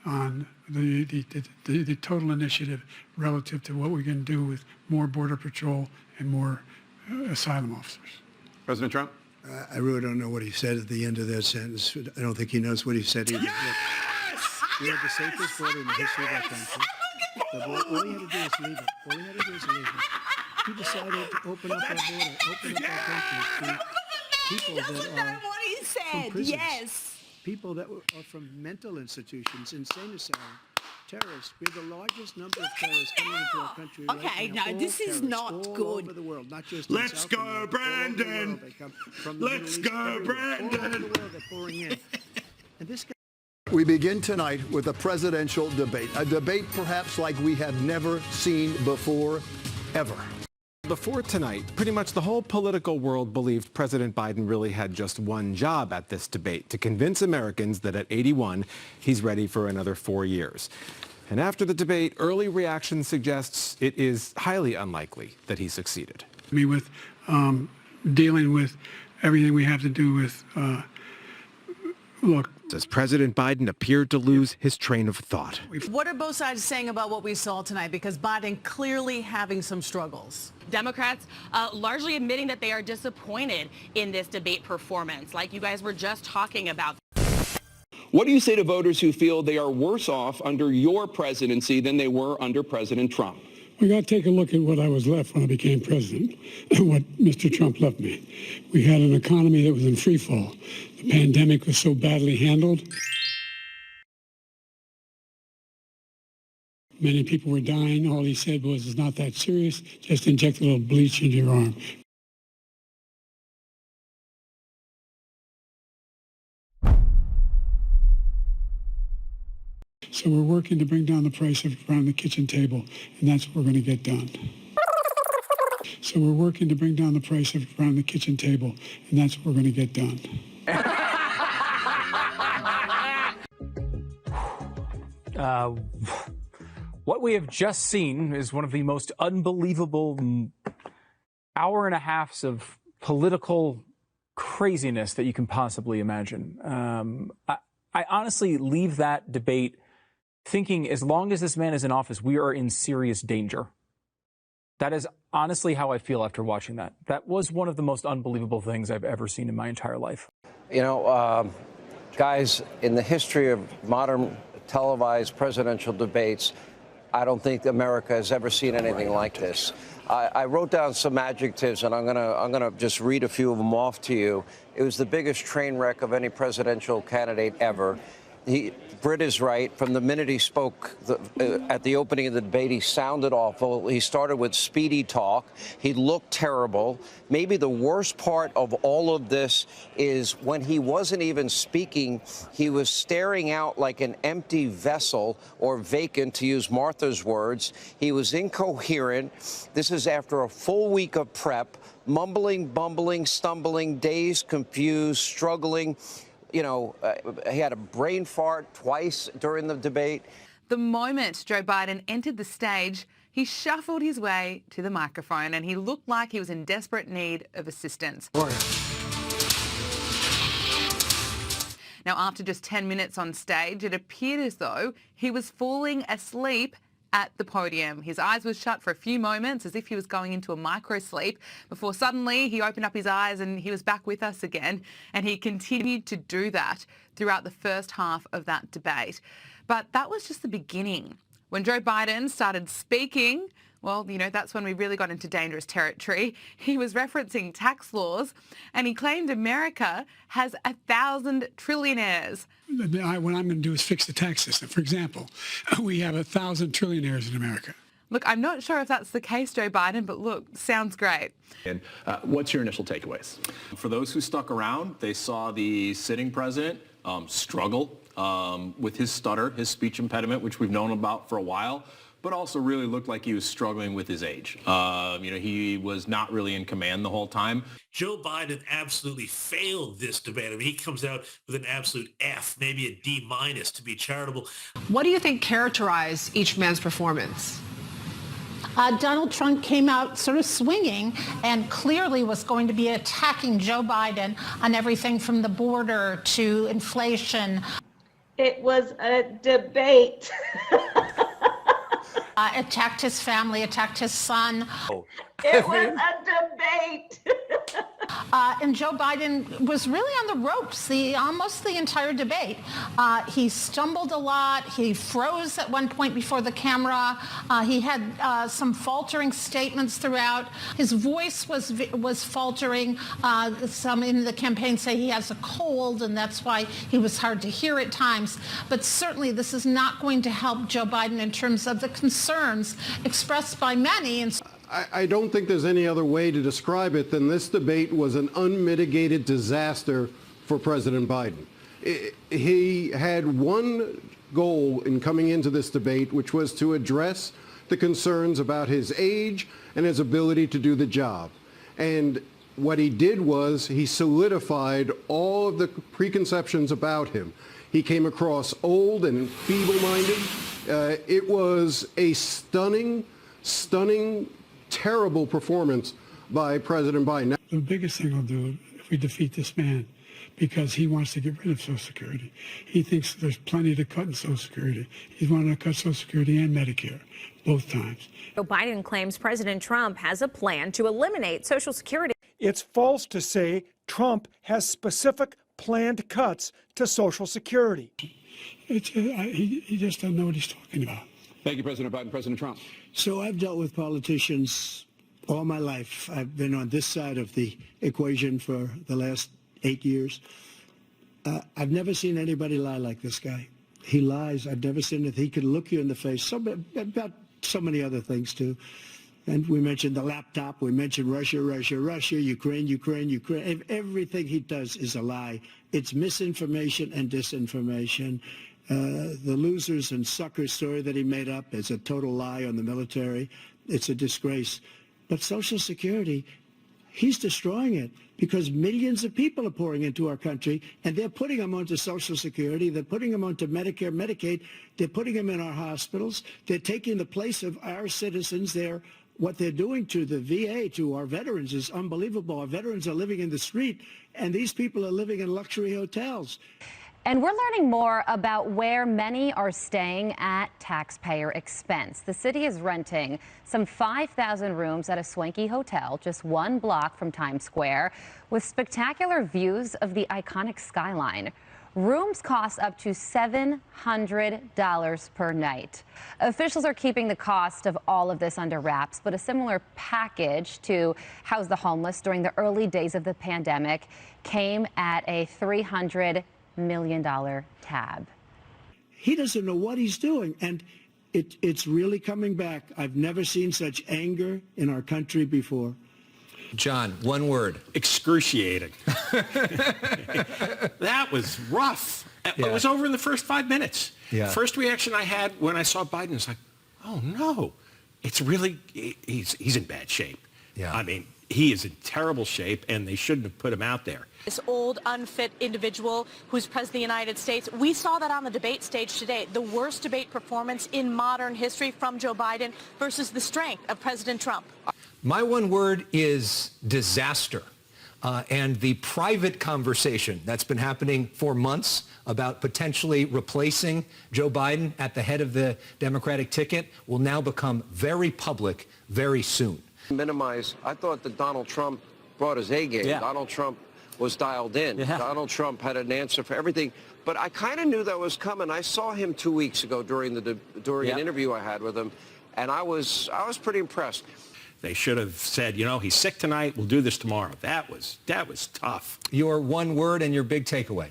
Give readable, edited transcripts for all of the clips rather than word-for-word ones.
on the total initiative relative to what we can do with more Border Patrol and more asylum officers. President Trump? I really don't know what he said at the end of that sentence. I don't think he knows what he said either. Yes! We have the safest border in the history of our country. All he had to do is leave it. All he had to do is leave it. He decided to open up our border, open up our country to people that are what he said. from prisons. Yes. People that are from mental institutions, insane asylum, terrorists. We have the largest number of terrorists coming into our country Okay, right now. no, this is not all good. Over the world, not just in Let's South go, America, Brandon! all over the world. They come from the Let's Middle East, go, everywhere. All over Brandon! the world, they're pouring in. And this guy. We begin tonight with a presidential debate, a debate perhaps like we have never seen before, ever. Before tonight, pretty much the whole political world believed President Biden really had just one job at this debate, to convince Americans that at 81, he's ready for another 4 years. And after the debate, early reaction suggests it is highly unlikely that he succeeded. With dealing with everything we have to do with, look. As President Biden appeared to lose his train of thought. What are both sides saying about what we saw tonight? Because Biden clearly having some struggles. Democrats largely admitting that they are disappointed in this debate performance, like you guys were just talking about. What do you say to voters who feel they are worse off under your presidency than they were under President Trump? We got to take a look at what I was left when I became president and what Mr. Trump left me. We had an economy that was in free fall. The pandemic was so badly handled. Many people were dying. All he said was, it's not that serious. Just inject a little bleach into your arm. So we're working to bring down the price of around the kitchen table, and that's what we're going to get done. So we're working to bring down the price of around the kitchen table, and that's what we're going to get done. What we have just seen is one of the most unbelievable hour and a halves of political craziness that you can possibly imagine. I honestly leave that debate thinking as long as this man is in office, we are in serious danger. That is honestly how I feel after watching that. That was one of the most unbelievable things I've ever seen in my entire life. You know, guys, in the history of modern televised presidential debates, I don't think America has ever seen anything like this. I wrote down some adjectives, and I'm gonna just read a few of them off to you. It was the biggest train wreck of any presidential candidate ever. Britt is right. From the minute he spoke at the opening of the debate, he sounded awful. He started with speedy talk. He looked terrible. Maybe the worst part of all of this is when he wasn't even speaking, he was staring out like an empty vessel or vacant, to use Martha's words. He was incoherent. This is after a full week of prep, mumbling, bumbling, stumbling, dazed, confused, struggling. You know, he had a brain fart twice during the debate. The moment Joe Biden entered the stage, he shuffled his way to the microphone and he looked like he was in desperate need of assistance. Now, after just 10 minutes on stage, it appeared as though he was falling asleep at the podium. His eyes were shut for a few moments as if he was going into a micro-sleep before suddenly he opened up his eyes and he was back with us again. And he continued to do that throughout the first half of that debate. But that was just the beginning. When Joe Biden started speaking, well, you know, that's when we really got into dangerous territory. He was referencing tax laws and he claimed America has 1,000 trillionaires. What I'm going to do is fix the tax system. For example, we have 1,000 trillionaires in America. Look, I'm not sure if that's the case, Joe Biden, but look, sounds great. And what's your initial takeaways? For those who stuck around, they saw the sitting president struggle with his stutter, his speech impediment, which we've known about for a while, but also really looked like he was struggling with his age. You know, he was not really in command the whole time. Joe Biden absolutely failed this debate. I mean, he comes out with an absolute F, maybe a D- to be charitable. What do you think characterized each man's performance? Donald Trump came out sort of swinging and clearly was going to be attacking Joe Biden on everything from the border to inflation. It was a debate. Attacked his family, attacked his son. It was a debate. And Joe Biden was really on the ropes almost the entire debate. He stumbled a lot. He froze at one point before the camera. He had some faltering statements throughout. His voice was faltering. Some in the campaign say he has a cold, and that's why he was hard to hear at times. But certainly this is not going to help Joe Biden in terms of the concerns expressed by many. And I don't think there's any other way to describe it than this debate was an unmitigated disaster for President Biden. He had one goal in coming into this debate, which was to address the concerns about his age and his ability to do the job. And what he did was he solidified all of the preconceptions about him. He came across old and feeble-minded. It was a stunning, terrible performance by President Biden. The biggest thing I'll do if we defeat this man, because he wants to get rid of Social Security. He thinks there's plenty to cut in Social Security. He's wanting to cut Social Security and Medicare, both times. Joe Biden claims President Trump has a plan to eliminate Social Security. It's false to say Trump has specific planned cuts to Social Security. He just doesn't know what he's talking about. Thank you, President Biden. President Trump. So I've dealt with politicians all my life. I've been on this side of the equation for the last 8 years. I've never seen anybody lie like this guy. He lies. I've never seen it. He could look you in the face about so many other things, too. And we mentioned the laptop. We mentioned Russia, Ukraine. Everything he does is a lie. It's misinformation and disinformation. The losers and suckers story that he made up is a total lie on the military. It's a disgrace. But Social Security, he's destroying it because millions of people are pouring into our country, and they're putting them onto Social Security. They're putting them onto Medicare, Medicaid. They're putting them in our hospitals. They're taking the place of our citizens. What they're doing to the VA, to our veterans, is unbelievable. Our veterans are living in the street, and these people are living in luxury hotels. And we're learning more about where many are staying at taxpayer expense. The city is renting some 5,000 rooms at a swanky hotel just 1 block from Times Square with spectacular views of the iconic skyline. Rooms cost up to $700 per night. Officials are keeping the cost of all of this under wraps, but a similar package to house the homeless during the early days of the pandemic came at a $300 million tab. He doesn't know what he's doing, and it's really coming back. I've never seen such anger in our country before. John, one word. Excruciating. That was rough. Yeah. It was over in the first 5 minutes. Yeah. First reaction I had when I saw Biden was like, oh no, it's really, he's in bad shape. Yeah. I mean, he is in terrible shape, and they shouldn't have put him out there. This old, unfit individual who's president of the United States. We saw that on the debate stage today. The worst debate performance in modern history from Joe Biden versus the strength of President Trump. My one word is disaster. And the private conversation that's been happening for months about potentially replacing Joe Biden at the head of the Democratic ticket will now become very public very soon. I thought that Donald Trump brought his A game. Yeah. Donald Trump was dialed in. Yeah. Donald Trump had an answer for everything. But I kind of knew that was coming. I saw him 2 weeks ago during an interview I had with him, and I was pretty impressed. They should have said, he's sick tonight. We'll do this tomorrow. That was tough. Your one word and your big takeaway.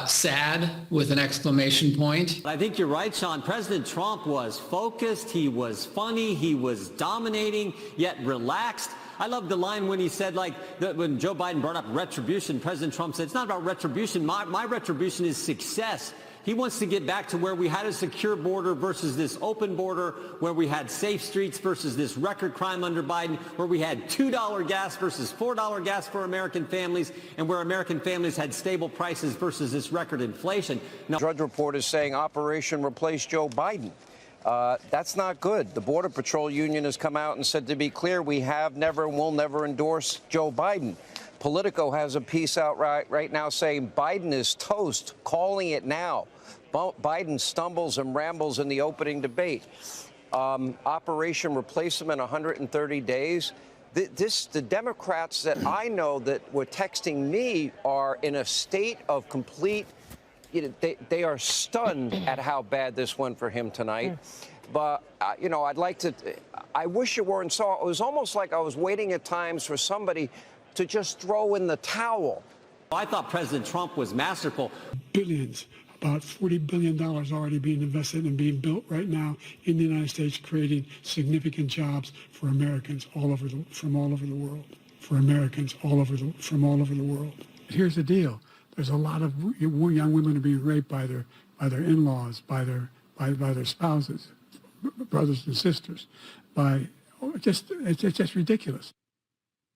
Sad with an exclamation point. I think you're right, Sean. President Trump was focused. He was funny. He was dominating, yet relaxed. I love the line when he said, when Joe Biden brought up retribution, President Trump said, it's not about retribution. My retribution is success. He wants to get back to where we had a secure border versus this open border, where we had safe streets versus this record crime under Biden, where we had $2 gas versus $4 gas for American families, and where American families had stable prices versus this record inflation. Now, Drudge Report is saying Operation Replace Joe Biden. That's not good. The Border Patrol Union has come out and said, to be clear, we have never and will never endorse Joe Biden. Politico has a piece out right now saying Biden is toast, calling it now. Biden stumbles and rambles in the opening debate. Operation Replacement, 130 days. The Democrats that I know that were texting me are in a state of complete, they are stunned at how bad this went for him tonight. But, I wish it weren't so. It was almost like I was waiting at times for somebody to just throw in the towel. I thought President Trump was masterful. Billions, about $40 billion already being invested and being built right now in the United States, creating significant jobs for Americans from all over the world. For Americans from all over the world. Here's the deal. There's a lot of young women are being raped by their in-laws, by their spouses, brothers and sisters. It's just ridiculous.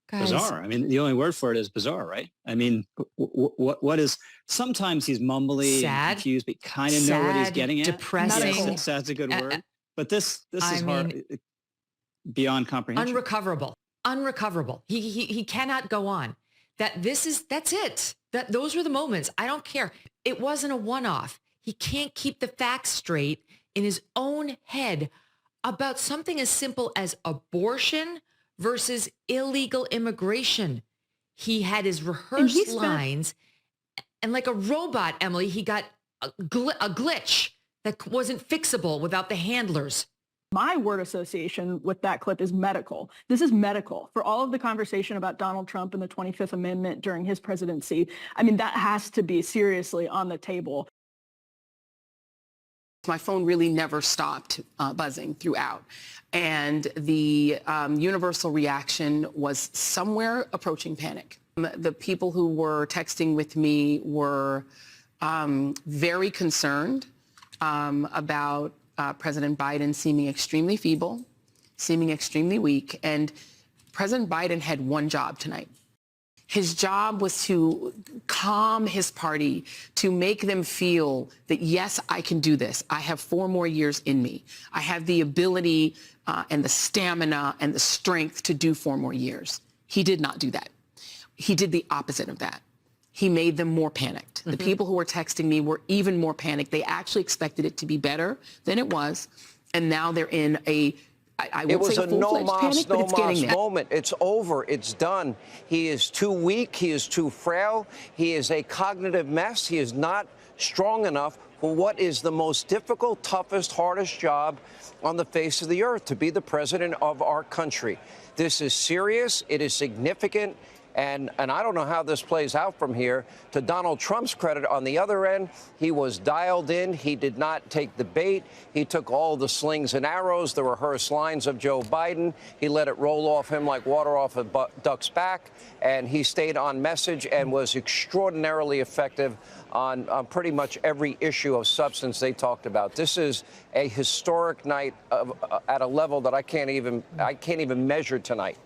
Guys. Bizarre. I mean, the only word for it is bizarre, right? I mean, what is, sometimes he's mumbly and confused, but kind of know what he's getting at. Depressing. Sad's a good word. But this is hard, beyond comprehension. Unrecoverable. He cannot go on. That's it. Those were the moments. I don't care. It wasn't a one-off. He can't keep the facts straight in his own head about something as simple as abortion versus illegal immigration. He had his rehearsed lines, and like a robot, Emily, he got a glitch that wasn't fixable without the handlers. My word association with that clip is medical. This is medical. For all of the conversation about Donald Trump and the 25th Amendment during his presidency, I mean, that has to be seriously on the table. My phone really never stopped buzzing throughout. And the universal reaction was somewhere approaching panic. The people who were texting with me were very concerned about President Biden seeming extremely feeble, seeming extremely weak. And President Biden had one job tonight. His job was to calm his party, to make them feel that, yes, I can do this. I have 4 more years in me. I have the ability and the stamina and the strength to do 4 more years. He did not do that. He did the opposite of that. He made them more panicked. The people who were texting me were even more panicked. They actually expected it to be better than it was. And now they're in It was a no mas moment. It's over. It's done. He is too weak. He is too frail. He is a cognitive mess. He is not strong enough for what is the most difficult, toughest, hardest job on the face of the earth, to be the president of our country. This is serious. It is significant. And I don't know how this plays out from here. To Donald Trump's credit, on the other end, he was dialed in. He did not take the bait. He took all the slings and arrows, the rehearsed lines of Joe Biden. He let it roll off him like water off a duck's back. And he stayed on message and was extraordinarily effective on pretty much every issue of substance they talked about. This is a historic night at a level that I can't even measure tonight.